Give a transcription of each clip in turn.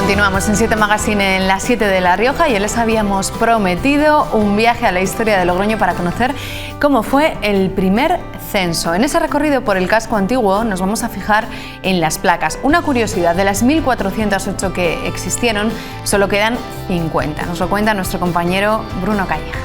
Continuamos en 7 Magazine en las 7 de La Rioja y hoy les habíamos prometido un viaje a la historia de Logroño para conocer cómo fue el primer censo. En ese recorrido por el casco antiguo nos vamos a fijar en las placas. Una curiosidad, de las 1408 que existieron, solo quedan 50. Nos lo cuenta nuestro compañero Bruno Calleja.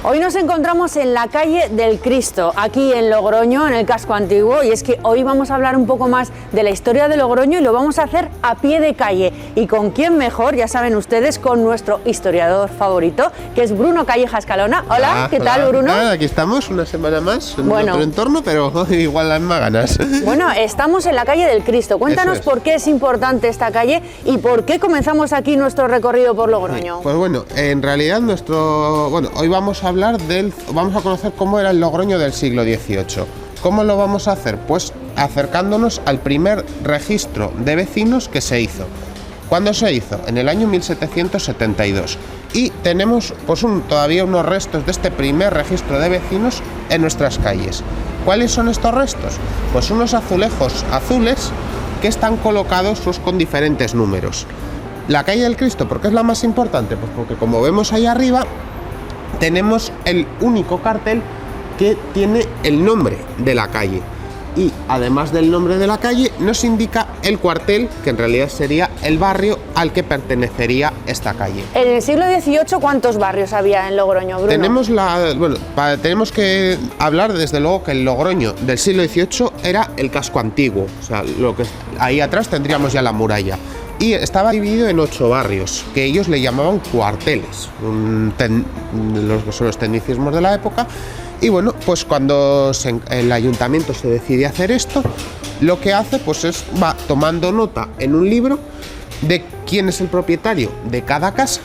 Hoy nos encontramos en la calle del Cristo, aquí en Logroño, en el casco antiguo, y es que hoy vamos a hablar un poco más de la historia de Logroño y lo vamos a hacer a pie de calle. ¿Y con quién mejor? Ya saben ustedes, con nuestro historiador favorito, que es Bruno Calleja Escalona. Hola, ¿qué tal, Bruno? Nada, aquí estamos una semana más en otro entorno, pero igual las más ganas. Bueno, estamos en la calle del Cristo. Cuéntanos por qué es importante esta calle y por qué comenzamos aquí nuestro recorrido por Logroño. Pues bueno, en realidad hoy vamos a conocer cómo era el Logroño del siglo XVIII. ¿Cómo lo vamos a hacer? Pues acercándonos al primer registro de vecinos que se hizo. ¿Cuándo se hizo? En el año 1772. Y tenemos todavía unos restos de este primer registro de vecinos en nuestras calles. ¿Cuáles son estos restos? Pues unos azulejos azules que están colocados con diferentes números. La calle del Cristo, ¿por qué es la más importante? Pues porque, como vemos ahí arriba, tenemos el único cartel que tiene el nombre de la calle. Y además del nombre de la calle, nos indica el cuartel, que en realidad sería el barrio al que pertenecería esta calle. En el siglo XVIII, ¿cuántos barrios había en Logroño, Bruno? Tenemos que hablar desde luego que el Logroño del siglo XVIII era el casco antiguo. O sea, ahí atrás tendríamos ya la muralla. Y estaba dividido en 8 barrios, que ellos le llamaban cuarteles, son los tecnicismos de la época. Y bueno, pues cuando el ayuntamiento se decide hacer esto, lo que hace va tomando nota en un libro de quién es el propietario de cada casa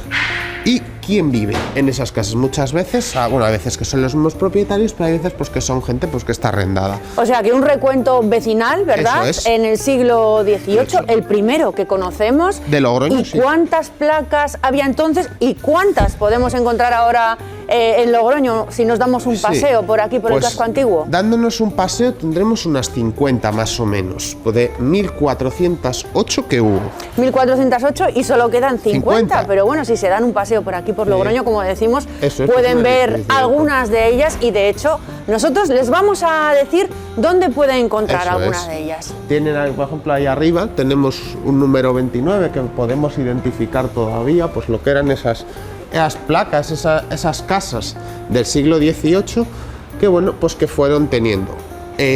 y quién vive en esas casas. Muchas veces, a veces que son los mismos propietarios, pero hay veces que son gente que está arrendada. O sea, que un recuento vecinal, ¿verdad? Eso es. En el siglo XVIII, el primero que conocemos. De Logroño, ¿Y cuántas placas había entonces y cuántas podemos encontrar ahora en Logroño si nos damos un paseo por aquí, por el casco antiguo? Dándonos un paseo tendremos unas 50 más o menos, de 1408 que hubo. 1408 y solo quedan 50, pero bueno, si se dan un paseo por aquí, por Logroño, como decimos, pueden ver algunas de ellas y de hecho nosotros les vamos a decir dónde pueden encontrar algunas de ellas. Tienen, por ejemplo, ahí arriba tenemos un número 29 que podemos identificar todavía, pues lo que eran esas placas, esas casas del siglo XVIII que fueron teniendo.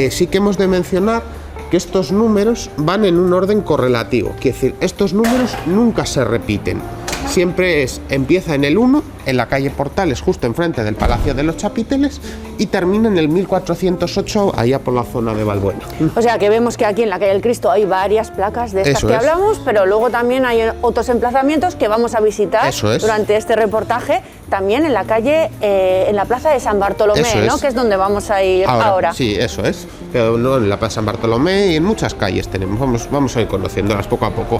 Sí que hemos de mencionar que estos números van en un orden correlativo, quiere decir, estos números nunca se repiten. Siempre empieza en el 1, en la calle Portales, justo enfrente del Palacio de los Chapiteles, y termina en el 1408, allá por la zona de Valbuena. O sea que vemos que aquí en la calle del Cristo hay varias placas de estas que hablamos, pero luego también hay otros emplazamientos que vamos a visitar durante este reportaje, también en la calle, en la plaza de San Bartolomé, ¿no? Que es donde vamos a ir ahora. Sí, eso es. Pero no, en la plaza de San Bartolomé y en muchas calles tenemos, vamos a ir conociéndolas poco a poco.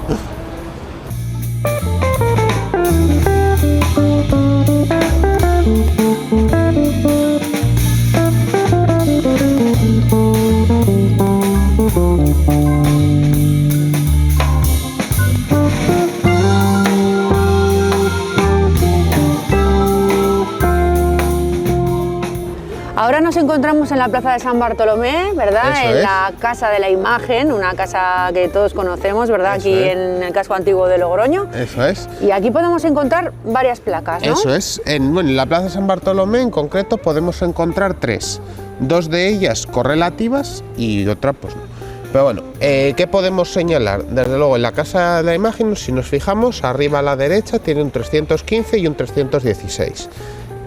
Ahora nos encontramos en la plaza de San Bartolomé, ¿verdad? En la Casa de la Imagen, una casa que todos conocemos, ¿verdad? Aquí en el casco antiguo de Logroño. Eso es. Y aquí podemos encontrar varias placas, ¿no? Eso es. En la plaza de San Bartolomé en concreto podemos encontrar 3. 2 de ellas correlativas y otra pues no. Pero bueno, ¿qué podemos señalar? Desde luego en la Casa de la Imagen, si nos fijamos, arriba a la derecha tiene un 315 y un 316.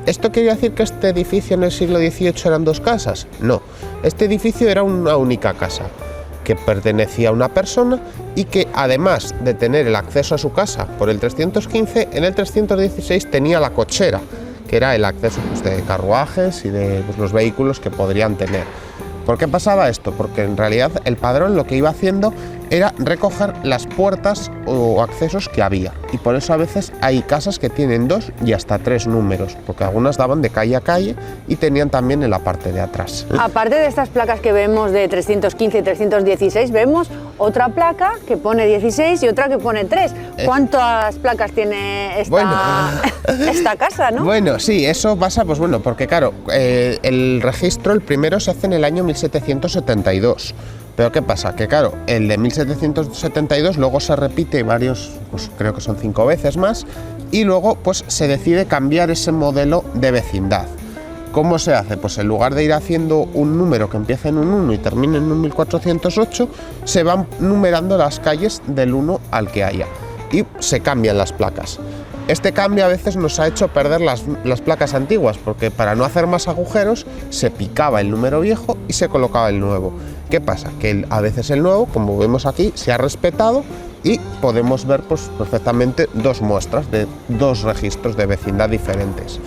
¿Esto quiere decir que este edificio en el siglo XVIII eran 2 casas? No, este edificio era una única casa que pertenecía a una persona y que, además de tener el acceso a su casa por el 315, en el 316 tenía la cochera, que era el acceso de carruajes y de los vehículos que podrían tener. ¿Por qué pasaba esto? Porque en realidad el padrón lo que iba haciendo era recoger las puertas o accesos que había, y por eso a veces hay casas que tienen 2 y hasta 3 números, porque algunas daban de calle a calle y tenían también en la parte de atrás. Aparte de estas placas que vemos de 315 y 316, vemos otra placa que pone 16 y otra que pone 3. ¿Cuántas placas tiene esta casa, no? Bueno, sí, eso pasa, pues bueno, porque claro, el registro, el primero se hace en el año 1772. Pero ¿qué pasa? Que claro, el de 1772 luego se repite varios, pues creo que son 5 veces más, y luego pues se decide cambiar ese modelo de vecindad. ¿Cómo se hace? Pues en lugar de ir haciendo un número que empiece en un 1 y termine en un 1408, se van numerando las calles del 1 al que haya y se cambian las placas. Este cambio a veces nos ha hecho perder las placas antiguas, porque para no hacer más agujeros se picaba el número viejo y se colocaba el nuevo. ¿Qué pasa? Que a veces el nuevo, como vemos aquí, se ha respetado y podemos ver pues, perfectamente 2 muestras de 2 registros de vecindad diferentes.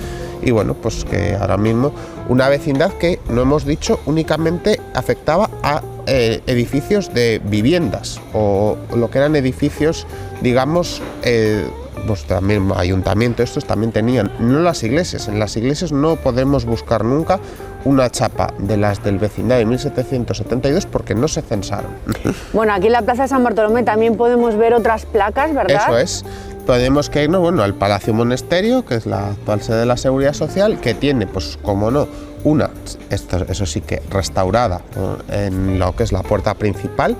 Y bueno, pues que ahora mismo una vecindad que, no hemos dicho, únicamente afectaba a edificios de viviendas, o lo que eran edificios, digamos, pues también ayuntamiento, estos también tenían, no las iglesias. En las iglesias no podemos buscar nunca una chapa de las del vecindario de 1772 porque no se censaron. Bueno, aquí en la Plaza de San Bartolomé también podemos ver otras placas, ¿verdad? Eso es. Podemos que irnos, bueno, al Palacio Monasterio, que es la actual sede de la Seguridad Social, que tiene, pues como no, una, eso sí que restaurada, ¿no?, en lo que es la puerta principal,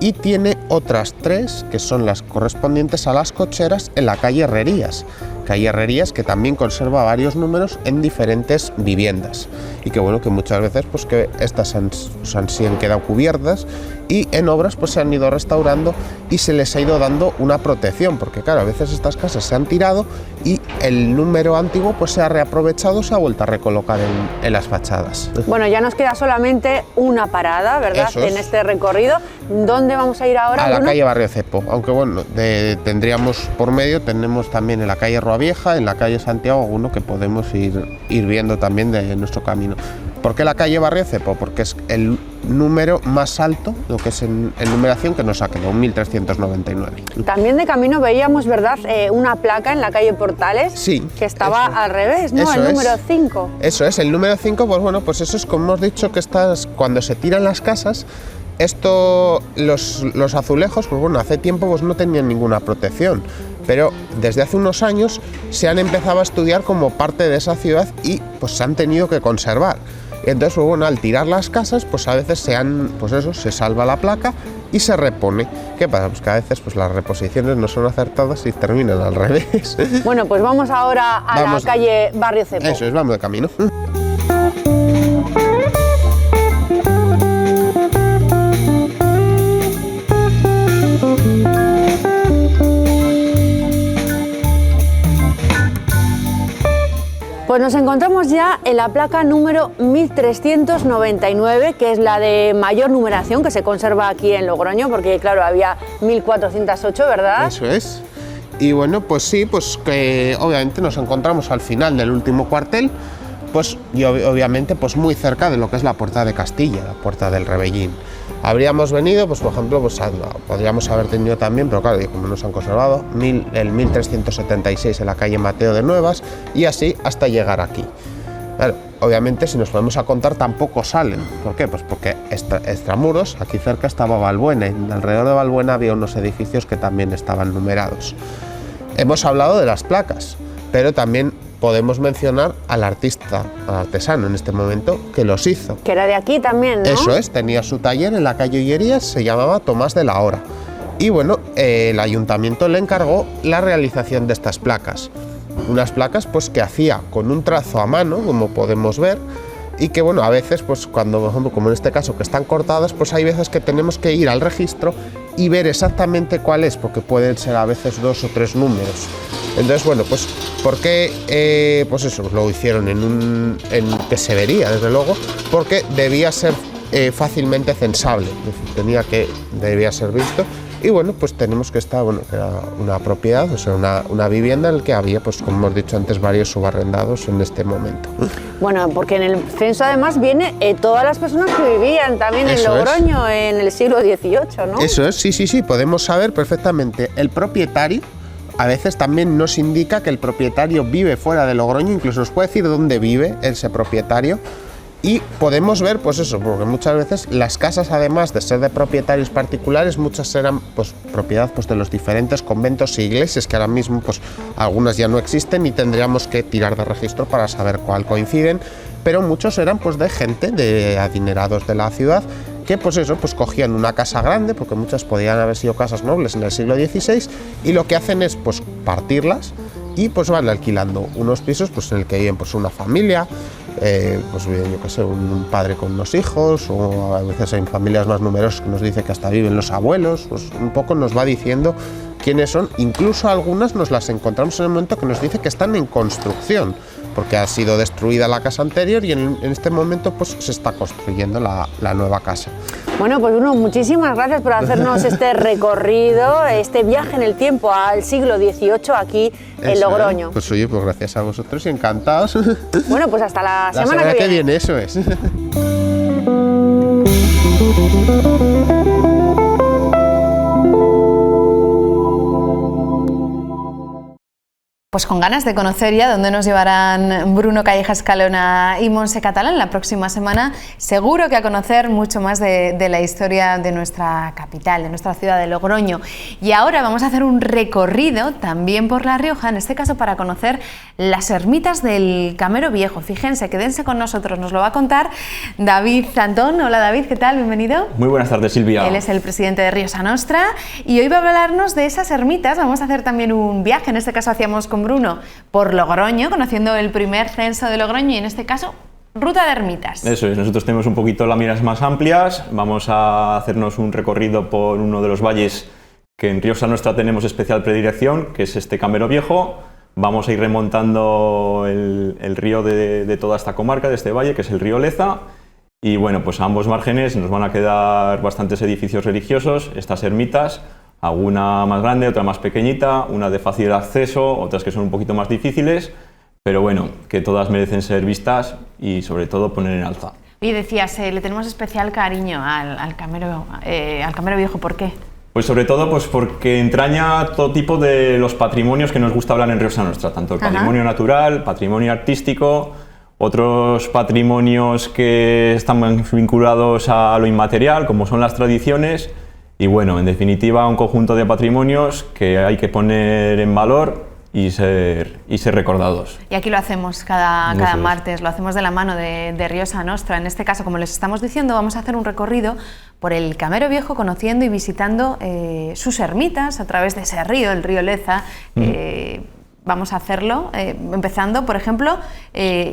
y tiene otras 3 que son las correspondientes a las cocheras en la calle Herrerías. Calle Herrerías que también conserva varios números en diferentes viviendas, y que bueno, que muchas veces pues que estas sí han quedado cubiertas, y en obras pues se han ido restaurando y se les ha ido dando una protección, porque claro, a veces estas casas se han tirado y el número antiguo pues se ha reaprovechado, se ha vuelto a recolocar en las fachadas. Bueno, ya nos queda solamente una parada, ¿verdad? Eso es. En este recorrido. ¿Dónde vamos a ir ahora, A la Bruno? calle Barrio Cepo, aunque bueno, tendríamos por medio, tenemos también en la calle Roa Vieja, en la calle Santiago, uno que podemos ir viendo también de nuestro camino. ¿Por qué la calle Barrio Cepo? Porque es el número más alto, lo que es en numeración, que nos ha quedado, 1399. También de camino veíamos, ¿verdad?, una placa en la calle Portales, Sí, que estaba eso. al revés, ¿no? Eso El es. número 5. Eso es, el número 5, pues bueno, pues eso es como hemos dicho, que cuando se tiran las casas, los azulejos, pues bueno, hace tiempo pues no tenían ninguna protección, pero desde hace unos años se han empezado a estudiar como parte de esa ciudad y pues se han tenido que conservar. Y entonces, pues bueno, al tirar las casas, pues a veces se salva la placa y se repone. ¿Qué pasa? Pues que a veces pues las reposiciones no son acertadas y terminan al revés. Bueno, pues vamos ahora a la calle Barrio Cepo. Eso es, vamos de camino. Pues nos encontramos ya en la placa número 1399, que es la de mayor numeración que se conserva aquí en Logroño, porque claro, había 1408, ¿verdad? Eso es. Y bueno, pues sí, pues que obviamente nos encontramos al final del último cuartel, pues y obviamente pues muy cerca de lo que es la Puerta de Castilla, la Puerta del Rebellín. Habríamos venido, pues por ejemplo, pues podríamos haber tenido también, pero claro, como nos han conservado, el 1376 en la calle Mateo de Nuevas, y así hasta llegar aquí. Claro, obviamente si nos ponemos a contar tampoco salen. ¿Por qué? Pues porque extramuros, aquí cerca estaba Balbuena, y alrededor de Balbuena había unos edificios que también estaban numerados. Hemos hablado de las placas, pero también podemos mencionar al artista, al artesano en este momento, que los hizo. Que era de aquí también, ¿no? Eso es, tenía su taller en la calle Ollerías, se llamaba Tomás de la Hora. Y bueno, el ayuntamiento le encargó la realización de estas placas. Unas placas pues que hacía con un trazo a mano, como podemos ver, y que bueno, a veces pues cuando, por ejemplo, como en este caso que están cortadas, pues hay veces que tenemos que ir al registro y ver exactamente cuál es, porque pueden ser a veces 2 o 3 números. Entonces, bueno, pues ¿por qué? Pues eso, lo hicieron en que se vería, desde luego, porque debía ser fácilmente censable, es decir, debía ser visto, y bueno, pues tenemos que estar, bueno, era una propiedad, o sea, una vivienda en la que había, pues como hemos dicho antes, varios subarrendados en este momento. Bueno, porque en el censo además viene todas las personas que vivían también en Logroño en el siglo XVIII, ¿no? Eso es, sí, podemos saber perfectamente el propietario. A veces también nos indica que el propietario vive fuera de Logroño, incluso nos puede decir dónde vive ese propietario. Y podemos ver, pues eso, porque muchas veces las casas, además de ser de propietarios particulares, muchas eran pues propiedad pues, de los diferentes conventos e iglesias, que ahora mismo pues algunas ya no existen y tendríamos que tirar de registro para saber cuál coinciden, pero muchos eran pues de gente, de adinerados de la ciudad, que pues eso, pues cogían una casa grande, porque muchas podían haber sido casas nobles en el siglo XVI, y lo que hacen es pues partirlas y pues van alquilando unos pisos pues en el que viven pues una familia, pues yo qué sé, un padre con unos hijos, o a veces en familias más numerosas que nos dice que hasta viven los abuelos, pues un poco nos va diciendo quiénes son, incluso algunas nos las encontramos en el momento que nos dice que están en construcción, porque ha sido destruida la casa anterior y en este momento pues se está construyendo la nueva casa. Bueno, pues Bruno, muchísimas gracias por hacernos este recorrido, este viaje en el tiempo al siglo XVIII aquí en Logroño. Pues oye, pues gracias a vosotros y encantados. Bueno, pues hasta la semana que viene. Eso es. Pues con ganas de conocer ya dónde nos llevarán Bruno Calleja Escalona y Montse Catalán la próxima semana, seguro que a conocer mucho más de la historia de nuestra capital, de nuestra ciudad de Logroño. Y ahora vamos a hacer un recorrido también por La Rioja, en este caso para conocer las ermitas del Camero Viejo. Fíjense, quédense con nosotros, nos lo va a contar David Antón. Hola David, ¿qué tal? Bienvenido. Muy buenas tardes, Silvia. Él es el presidente de Riosa Nostra y hoy va a hablarnos de esas ermitas. Vamos a hacer también un viaje, en este caso hacíamos con Bruno por Logroño, conociendo el primer censo de Logroño y en este caso ruta de ermitas. Eso es, nosotros tenemos un poquito las miras más amplias, vamos a hacernos un recorrido por uno de los valles que en Riosa Nostra tenemos especial predilección, que es este Camero Viejo. Vamos a ir remontando el río de toda esta comarca, de este valle, que es el río Leza, y bueno, pues a ambos márgenes nos van a quedar bastantes edificios religiosos, estas ermitas, alguna más grande, otra más pequeñita, una de fácil acceso, otras que son un poquero más difíciles, pero bueno, que todas merecen ser vistas y sobre todo poner en alza. Y decías, le tenemos especial cariño al Camero Viejo, ¿por qué? Pues sobre todo pues porque entraña todo tipo de los patrimonios que nos gusta hablar en Riosa Nostra, tanto el patrimonio natural, patrimonio artístico, otros patrimonios que están vinculados a lo inmaterial, como son las tradiciones. Y bueno, en definitiva, un conjunto de patrimonios que hay que poner en valor y ser recordados. Y aquí lo hacemos cada martes, lo hacemos de la mano de Riosa Nostra. En este caso, como les estamos diciendo, vamos a hacer un recorrido por el Camero Viejo, conociendo y visitando sus ermitas a través de ese río, el río Leza. Vamos a hacerlo empezando, por ejemplo,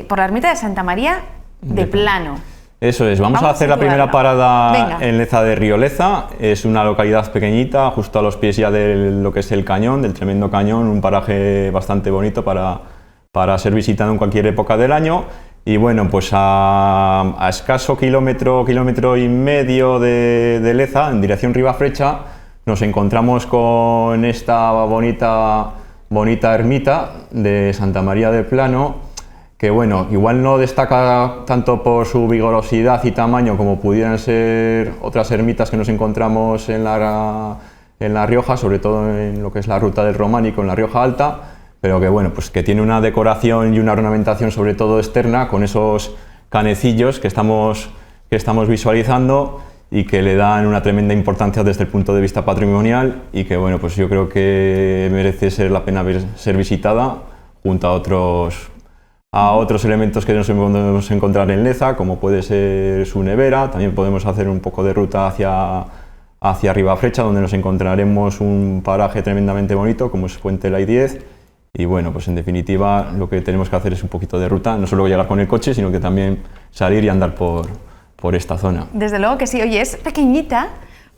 por la ermita de Santa María de Plano. Eso es, vamos a hacer la primera parada en Leza de Río Leza. Es una localidad pequeñita, justo a los pies ya de lo que es el cañón, del tremendo cañón, un paraje bastante bonito para ser visitado en cualquier época del año. Y bueno, pues a escaso kilómetro y medio de Leza, en dirección Ribafrecha, nos encontramos con esta bonita ermita de Santa María de Plano, que bueno, igual no destaca tanto por su vigorosidad y tamaño como pudieran ser otras ermitas que nos encontramos en La Rioja, sobre todo en lo que es la ruta del Románico, en La Rioja Alta, pero que bueno, pues que tiene una decoración y una ornamentación sobre todo externa, con esos canecillos que estamos visualizando y que le dan una tremenda importancia desde el punto de vista patrimonial y que bueno, pues yo creo que merece ser la pena ser visitada junto a otros elementos que nos podemos encontrar en Leza, como puede ser su nevera. También podemos hacer un poco de ruta hacia Ribafrecha, donde nos encontraremos un paraje tremendamente bonito, como es Puente Lay 10. Y bueno, pues en definitiva lo que tenemos que hacer es un poquito de ruta, no solo llegar con el coche, sino que también salir y andar por esta zona. Desde luego que sí. Oye, es pequeñita,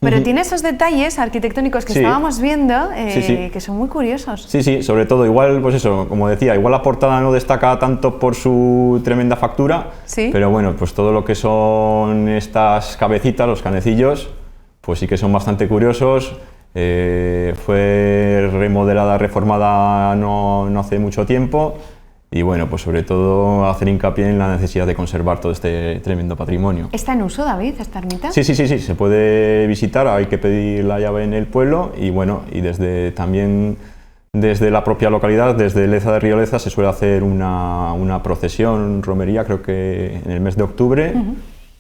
pero tiene esos detalles arquitectónicos que estábamos viendo, que son muy curiosos. Sí, sobre todo, igual, pues eso, como decía, igual la portada no destaca tanto por su tremenda factura, pero bueno, pues todo lo que son estas cabecitas, los canecillos, pues sí que son bastante curiosos Fue remodelada, reformada no hace mucho tiempo. Y bueno, pues sobre todo hacer hincapié en la necesidad de conservar todo este tremendo patrimonio. ¿Está en uso, David, esta ermita? Sí, se puede visitar, hay que pedir la llave en el pueblo y bueno, y también desde la propia localidad, desde Leza de Rioleza, se suele hacer una procesión, romería, creo que en el mes de octubre,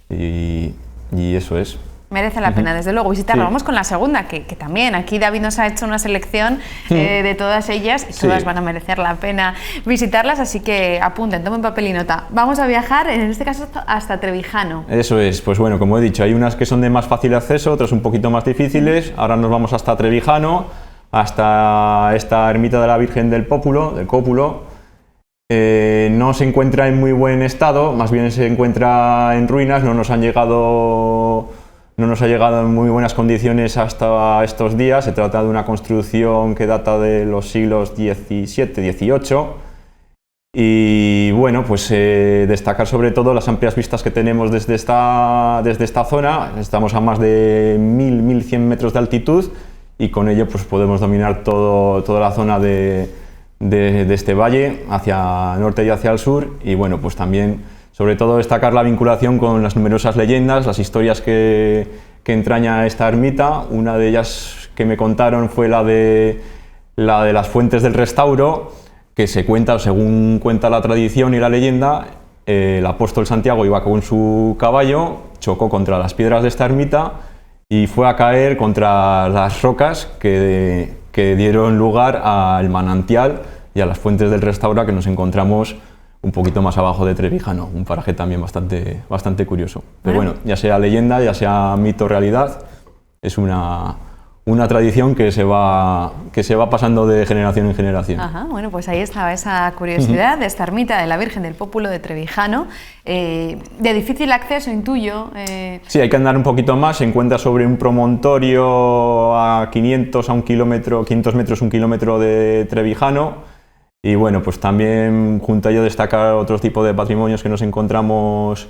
y eso es. Merece la pena, desde luego, visitarla. Vamos con la segunda, que también aquí David nos ha hecho una selección de todas ellas y todas van a merecer la pena visitarlas, así que apunten, tomen papel y nota. Vamos a viajar, en este caso, hasta Trevijano. Eso es, pues bueno, como he dicho, hay unas que son de más fácil acceso, otras un poquito más difíciles. Ahora nos vamos hasta Trevijano, hasta esta ermita de la Virgen del Cópulo. No se encuentra en muy buen estado, más bien se encuentra en ruinas, no nos ha llegado en muy buenas condiciones hasta estos días. Se trata de una construcción que data de los siglos XVII, XVIII. Y bueno, pues destacar sobre todo las amplias vistas que tenemos desde esta zona. Estamos a más de 1.100 metros de altitud y con ello pues podemos dominar toda la zona de este valle hacia el norte y hacia el sur. Y bueno, pues también sobre todo destacar la vinculación con las numerosas leyendas, las historias que entraña esta ermita. Una de ellas que me contaron fue la de las fuentes del restauro, que se cuenta, según cuenta la tradición y la leyenda, el apóstol Santiago iba con su caballo, chocó contra las piedras de esta ermita y fue a caer contra las rocas que dieron lugar al manantial y a las fuentes del restauro que nos encontramos un poquito más abajo de Trevijano, un paraje también bastante curioso. Pero bueno, ya sea leyenda, ya sea mito, realidad, es una tradición que se va pasando de generación en generación. Ajá, bueno, pues ahí estaba esa curiosidad de esta ermita de la Virgen del Cópulo de Trevijano, de difícil acceso, intuyo. Sí, hay que andar un poquito más, se encuentra sobre un promontorio a 500 metros, 1 kilómetro de Trevijano. Y bueno, pues también junto a ello destacar otro tipo de patrimonios que nos encontramos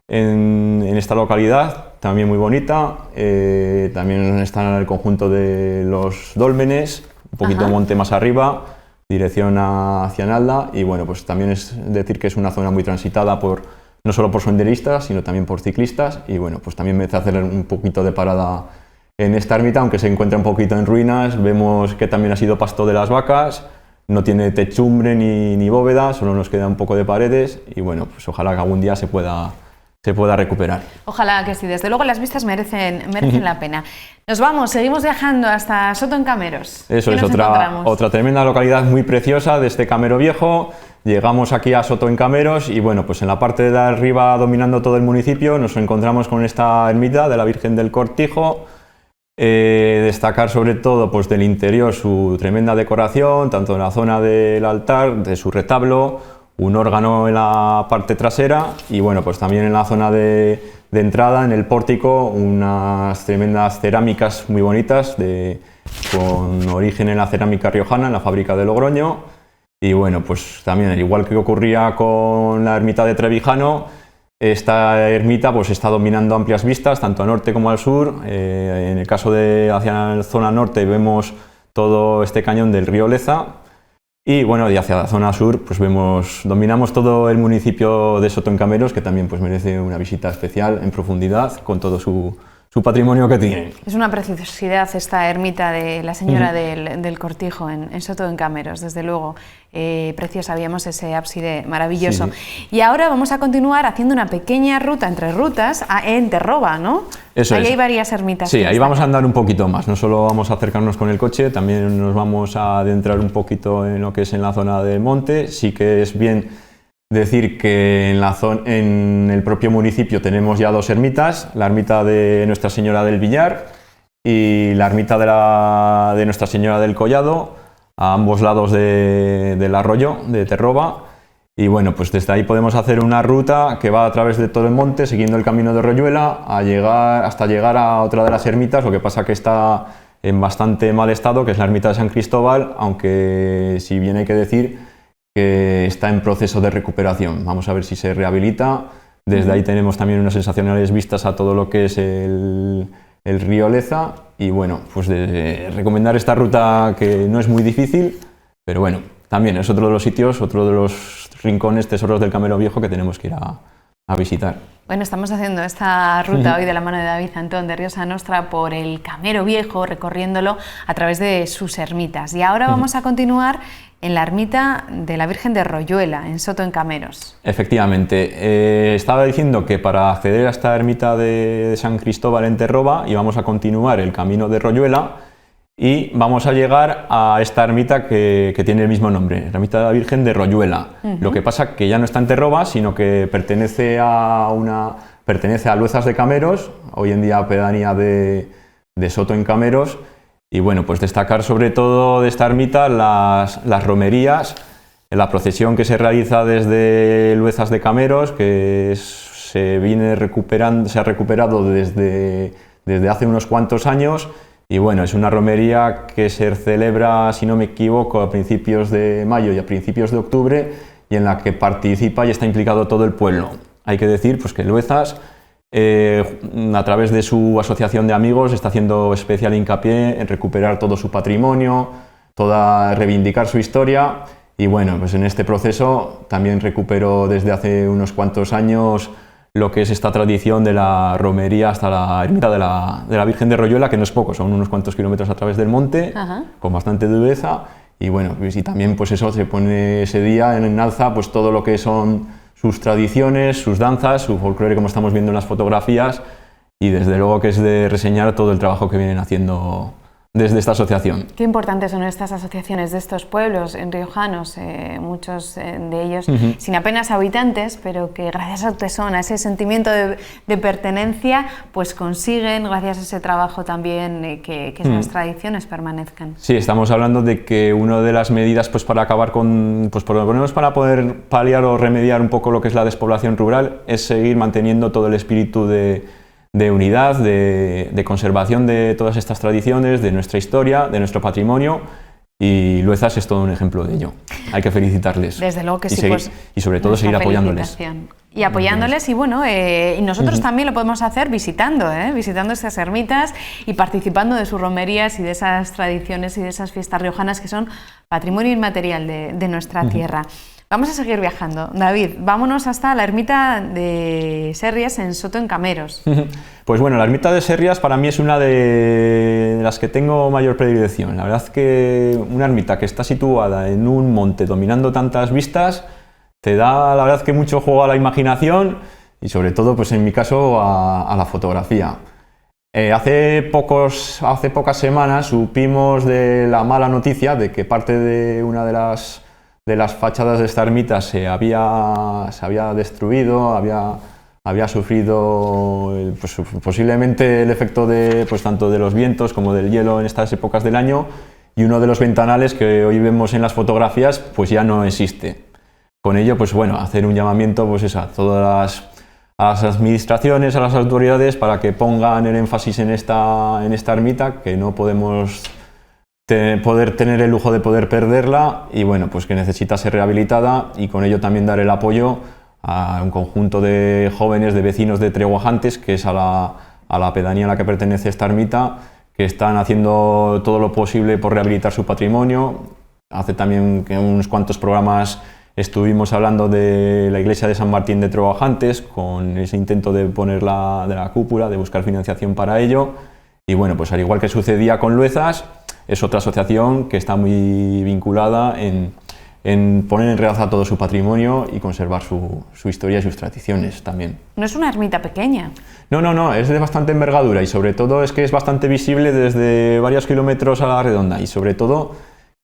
en esta localidad, también muy bonita. También está el conjunto de los dólmenes, un poquito de monte más arriba, dirección hacia Nalda. Y bueno, pues también es decir que es una zona muy transitada no solo por senderistas, sino también por ciclistas. Y bueno, pues también merece hacer un poquito de parada en esta ermita, aunque se encuentra un poquito en ruinas. Vemos que también ha sido pasto de las vacas. No tiene techumbre ni bóveda, solo nos queda un poco de paredes y bueno, pues ojalá que algún día se pueda recuperar. Ojalá que sí, desde luego las vistas merecen la pena. Nos vamos, seguimos viajando hasta Soto en Cameros. Eso es otra tremenda localidad muy preciosa de este Camero Viejo. Llegamos aquí a Soto en Cameros y bueno, pues en la parte de arriba dominando todo el municipio nos encontramos con esta ermita de la Virgen del Cortijo. Destacar sobre todo pues del interior su tremenda decoración, tanto en la zona del altar, de su retablo, un órgano en la parte trasera y bueno, pues también en la zona de entrada, en el pórtico, unas tremendas cerámicas muy bonitas con origen en la cerámica riojana, en la fábrica de Logroño. Y bueno, pues también, al igual que ocurría con la ermita de Trevijano, esta ermita pues está dominando amplias vistas, tanto al norte como al sur. En el caso de hacia la zona norte vemos todo este cañón del río Leza y bueno, y hacia la zona sur pues dominamos todo el municipio de Soto en Cameros, que también pues merece una visita especial en profundidad con todo su patrimonio que tiene. Es una preciosidad esta ermita de la Señora del Cortijo en Soto en Cameros, desde luego. Preciosa, habíamos ese ábside maravilloso. Sí. Y ahora vamos a continuar haciendo una pequeña ruta entre rutas en Terroba, ¿no? Eso ahí es. Hay varias ermitas. Sí, ahí vamos a andar un poquito más, no solo vamos a acercarnos con el coche, también nos vamos a adentrar un poquito en lo que es en la zona del monte. Sí que es bien decir que en el propio municipio tenemos ya dos ermitas, la ermita de Nuestra Señora del Villar y la ermita de Nuestra Señora del Collado, a ambos lados del arroyo de Terroba. Y bueno, pues desde ahí podemos hacer una ruta que va a través de todo el monte, siguiendo el camino de Royuela, hasta llegar a otra de las ermitas, lo que pasa que está en bastante mal estado, que es la ermita de San Cristóbal, aunque si bien hay que decir que está en proceso de recuperación. Vamos a ver si se rehabilita. Desde ahí tenemos también unas sensacionales vistas a todo lo que es el río Leza, y bueno, pues de recomendar esta ruta que no es muy difícil, pero bueno, también es otro de los sitios, otro de los rincones, tesoros del Camero Viejo que tenemos que ir a visitar. Bueno, estamos haciendo esta ruta hoy de la mano de David Antón de Riosa Nostra por el Camero Viejo, recorriéndolo a través de sus ermitas. Y ahora vamos a continuar en la ermita de la Virgen de Royuela, en Soto en Cameros. Efectivamente, estaba diciendo que para acceder a esta ermita de San Cristóbal en Terroba íbamos a continuar el camino de Royuela y vamos a llegar a esta ermita que tiene el mismo nombre, la ermita de la Virgen de Royuela. Lo que pasa que ya no está en Terroba, sino que pertenece a Luezas de Cameros, hoy en día pedanía de Soto en Cameros. Y bueno, pues destacar sobre todo de esta ermita las romerías, la procesión que se realiza desde Luezas de Cameros, que se ha recuperado desde hace unos cuantos años. Y bueno, es una romería que se celebra, si no me equivoco, a principios de mayo y a principios de octubre, y en la que participa y está implicado todo el pueblo. Hay que decir pues, que Luezas, a través de su asociación de amigos, está haciendo especial hincapié en recuperar todo su patrimonio, reivindicar su historia, y bueno, pues en este proceso también recuperó desde hace unos cuantos años lo que es esta tradición de la romería hasta la ermita de la Virgen de Royuela, que no es poco, son unos cuantos kilómetros a través del monte, con bastante dureza, y bueno, pues, y también pues eso, se pone ese día en alza pues todo lo que son sus tradiciones, sus danzas, su folclore, como estamos viendo en las fotografías, y desde luego que es de reseñar todo el trabajo que vienen haciendo desde esta asociación. Qué importantes son estas asociaciones de estos pueblos riojanos, muchos de ellos sin apenas habitantes, pero que gracias a tesón, a ese sentimiento de pertenencia, pues consiguen, gracias a ese trabajo también, que esas tradiciones permanezcan. Sí, estamos hablando de que una de las medidas pues, para acabar con, pues por lo menos para poder paliar o remediar un poco lo que es la despoblación rural, es seguir manteniendo todo el espíritu de unidad, de conservación de todas estas tradiciones, de nuestra historia, de nuestro patrimonio, y Luezas es todo un ejemplo de ello. Hay que felicitarles. Desde luego que sí. Y sobre todo seguir apoyándoles. Y apoyándoles, y bueno, y nosotros también lo podemos hacer visitando estas ermitas y participando de sus romerías y de esas tradiciones y de esas fiestas riojanas que son patrimonio inmaterial de nuestra tierra. Vamos a seguir viajando. David, vámonos hasta la ermita de Serrias en Soto en Cameros. Pues bueno, la ermita de Serrias para mí es una de las que tengo mayor predilección. La verdad es que una ermita que está situada en un monte dominando tantas vistas te da la verdad que mucho juego a la imaginación y sobre todo pues en mi caso a la fotografía. Hace pocas semanas supimos de la mala noticia de que parte de una de las fachadas de esta ermita se había destruido, había sufrido pues, posiblemente el efecto de, pues, tanto de los vientos como del hielo en estas épocas del año, y uno de los ventanales que hoy vemos en las fotografías pues ya no existe. Con ello, pues bueno, hacer un llamamiento pues, a todas las administraciones, a las autoridades, para que pongan el énfasis en esta ermita, que no podemos poder tener el lujo de poder perderla, y bueno, pues que necesita ser rehabilitada, y con ello también dar el apoyo a un conjunto de jóvenes, de vecinos de Treguajantes, que es a la pedanía a la que pertenece esta ermita, que están haciendo todo lo posible por rehabilitar su patrimonio. Hace también que unos cuantos programas estuvimos hablando de la iglesia de San Martín de Treguajantes, con ese intento de poner de la cúpula, de buscar financiación para ello, y bueno, pues al igual que sucedía con Luezas, es otra asociación que está muy vinculada en poner en realza todo su patrimonio y conservar su historia y sus tradiciones también. No es una ermita pequeña. No, es de bastante envergadura, y sobre todo es que es bastante visible desde varios kilómetros a la redonda, y sobre todo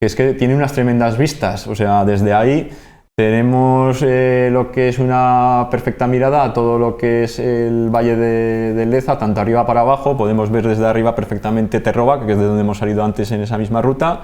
es que tiene unas tremendas vistas. O sea, desde ahí tenemos lo que es una perfecta mirada a todo lo que es el valle de Leza, tanto arriba para abajo. Podemos ver desde arriba perfectamente Terroba, que es de donde hemos salido antes en esa misma ruta,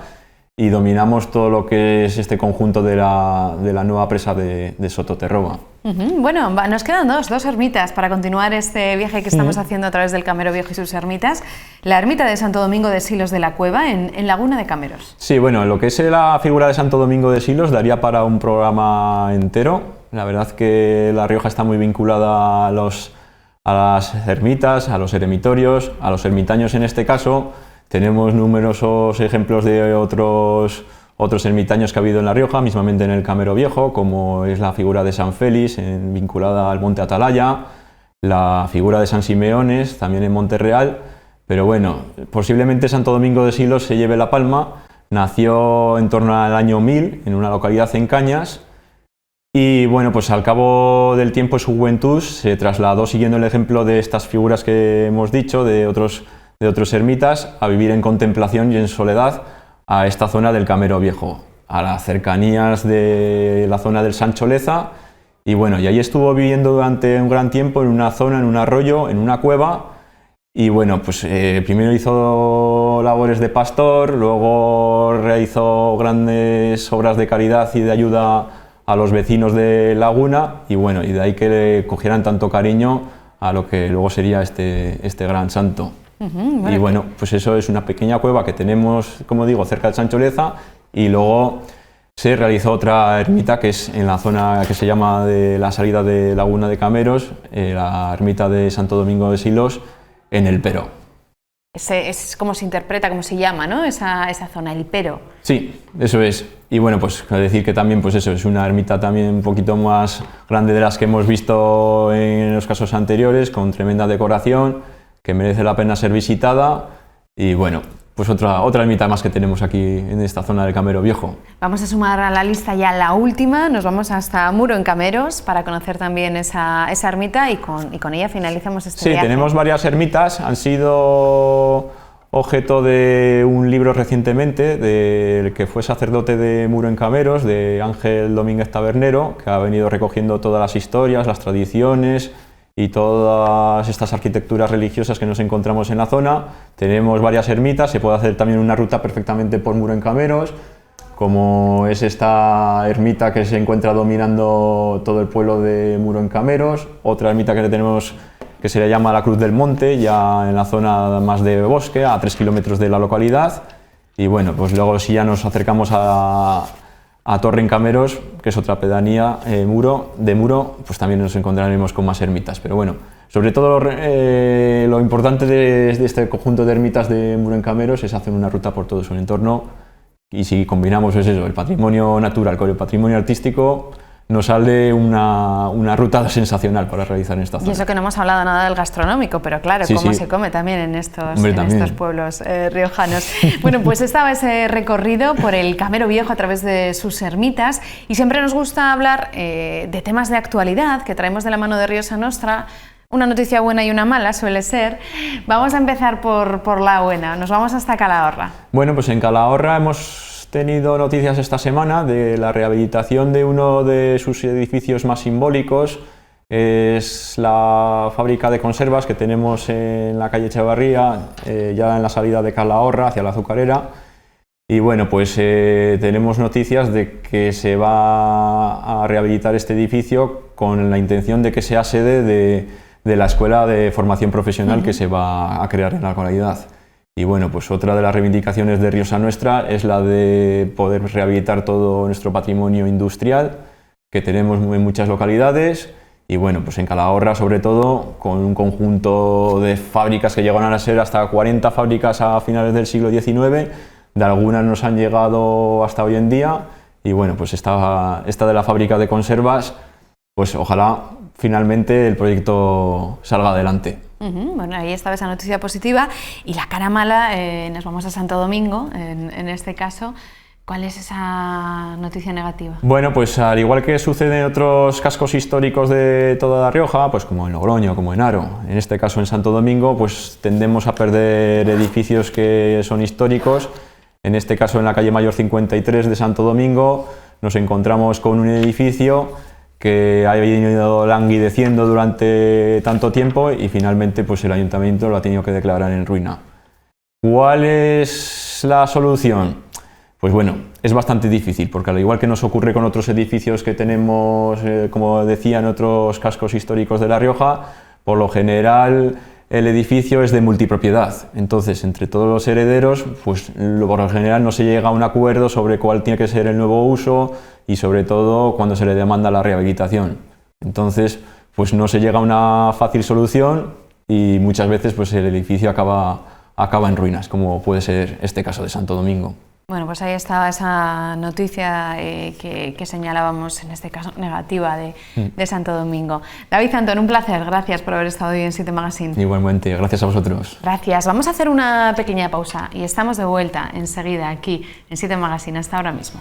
y dominamos todo lo que es este conjunto de la nueva presa de Soto Terroba. Bueno, nos quedan dos ermitas para continuar este viaje que estamos haciendo a través del Camero Viejo y sus ermitas. La ermita de Santo Domingo de Silos de la Cueva, en Laguna de Cameros. Sí, bueno, lo que es la figura de Santo Domingo de Silos daría para un programa entero. La verdad que La Rioja está muy vinculada a los a las ermitas, a los eremitorios, a los ermitaños en este caso. Tenemos numerosos ejemplos de otros ermitaños que ha habido en La Rioja, mismamente en el Camero Viejo, como es la figura de San Félix vinculada al Monte Atalaya, la figura de San Simeones también en Monte Real, pero bueno, posiblemente Santo Domingo de Silos se lleve la palma. Nació en torno al año 1000 en una localidad en Cañas y bueno, pues al cabo del tiempo, en su juventud, se trasladó, siguiendo el ejemplo de estas figuras que hemos dicho, de otros ermitas, a vivir en contemplación y en soledad a esta zona del Camero Viejo, a las cercanías de la zona del Sancho Leza, y bueno, y ahí estuvo viviendo durante un gran tiempo en una zona, en un arroyo, en una cueva. Y bueno, pues primero hizo labores de pastor, luego realizó grandes obras de caridad y de ayuda a los vecinos de Laguna, y bueno, y de ahí que le cogieran tanto cariño a lo que luego sería este gran santo. Y bueno, pues eso es una pequeña cueva que tenemos, como digo, cerca del Sancho Leza, y luego se realizó otra ermita que es en la zona que se llama de la salida de Laguna de Cameros, la ermita de Santo Domingo de Silos, en el Pero. Es como se interpreta, como se llama, ¿no? Esa zona, el Pero. Sí, eso es. Y bueno, pues decir que también, pues eso, es una ermita también un poquito más grande de las que hemos visto en los casos anteriores, con tremenda decoración, que merece la pena ser visitada. Y bueno, pues otra ermita más que tenemos aquí en esta zona del Camero Viejo. Vamos a sumar a la lista ya la última, nos vamos hasta Muro en Cameros para conocer también esa ermita y con ella finalizamos este viaje. Sí, tenemos varias ermitas, han sido objeto de un libro recientemente del que fue sacerdote de Muro en Cameros, de Ángel Domínguez Tabernero, que ha venido recogiendo todas las historias, las tradiciones y todas estas arquitecturas religiosas que nos encontramos en la zona. Tenemos varias ermitas, se puede hacer también una ruta perfectamente por Muro en Cameros, como es esta ermita que se encuentra dominando todo el pueblo de Muro en Cameros, otra ermita que tenemos que se le llama la Cruz del Monte, ya en la zona más de bosque, a 3 kilómetros de la localidad. Y bueno, pues luego si ya nos acercamos a Torre en Cameros, que es otra pedanía de Muro, pues también nos encontraremos con más ermitas. Pero bueno, sobre todo lo importante de este conjunto de ermitas de Muro en Cameros es hacer una ruta por todo su entorno, y si combinamos el patrimonio natural con el patrimonio artístico, nos sale una ruta sensacional para realizar en esta zona. Y eso que no hemos hablado nada del gastronómico, pero claro, sí, cómo sí. se come también en estos pueblos riojanos. Bueno, pues estaba ese recorrido por el Camero Viejo a través de sus ermitas, y siempre nos gusta hablar de temas de actualidad que traemos de la mano de Rioja Nostra. Una noticia buena y una mala suele ser. Vamos a empezar por la buena, nos vamos hasta Calahorra. Bueno, pues en Calahorra hemos tenido noticias esta semana de la rehabilitación de uno de sus edificios más simbólicos. Es la fábrica de conservas que tenemos en la calle Echevarría, ya en la salida de Calahorra hacia la azucarera. Y bueno, pues tenemos noticias de que se va a rehabilitar este edificio con la intención de que sea sede de la Escuela de Formación Profesional que se va a crear en la localidad. Y bueno, pues otra de las reivindicaciones de Rioja Nostra es la de poder rehabilitar todo nuestro patrimonio industrial que tenemos en muchas localidades, y bueno, pues en Calahorra sobre todo, con un conjunto de fábricas que llegaron a ser hasta 40 fábricas a finales del siglo XIX, de algunas nos han llegado hasta hoy en día, y bueno, pues esta de la fábrica de conservas, pues ojalá finalmente el proyecto salga adelante. Bueno, ahí estaba esa noticia positiva, y la cara mala, nos vamos a Santo Domingo, en este caso. ¿Cuál es esa noticia negativa? Bueno, pues al igual que sucede en otros cascos históricos de toda La Rioja, pues como en Logroño, como en Haro, en este caso en Santo Domingo, pues tendemos a perder edificios que son históricos. En este caso, en la calle Mayor 53 de Santo Domingo, nos encontramos con un edificio que ha venido languideciendo durante tanto tiempo, y finalmente pues el ayuntamiento lo ha tenido que declarar en ruina. ¿Cuál es la solución? Pues bueno, es bastante difícil, porque al igual que nos ocurre con otros edificios que tenemos, como decía, en otros cascos históricos de La Rioja, por lo general el edificio es de multipropiedad. Entonces, entre todos los herederos, pues por lo general no se llega a un acuerdo sobre cuál tiene que ser el nuevo uso, y sobre todo cuando se le demanda la rehabilitación. Entonces, pues no se llega a una fácil solución y muchas veces pues el edificio acaba en ruinas, como puede ser este caso de Santo Domingo. Bueno, pues ahí estaba esa noticia que señalábamos, en este caso negativa, de Santo Domingo. David Antón, un placer, gracias por haber estado hoy en 7 Magazine. Igualmente, gracias a vosotros. Gracias, vamos a hacer una pequeña pausa y estamos de vuelta enseguida aquí en 7 Magazine, hasta ahora mismo.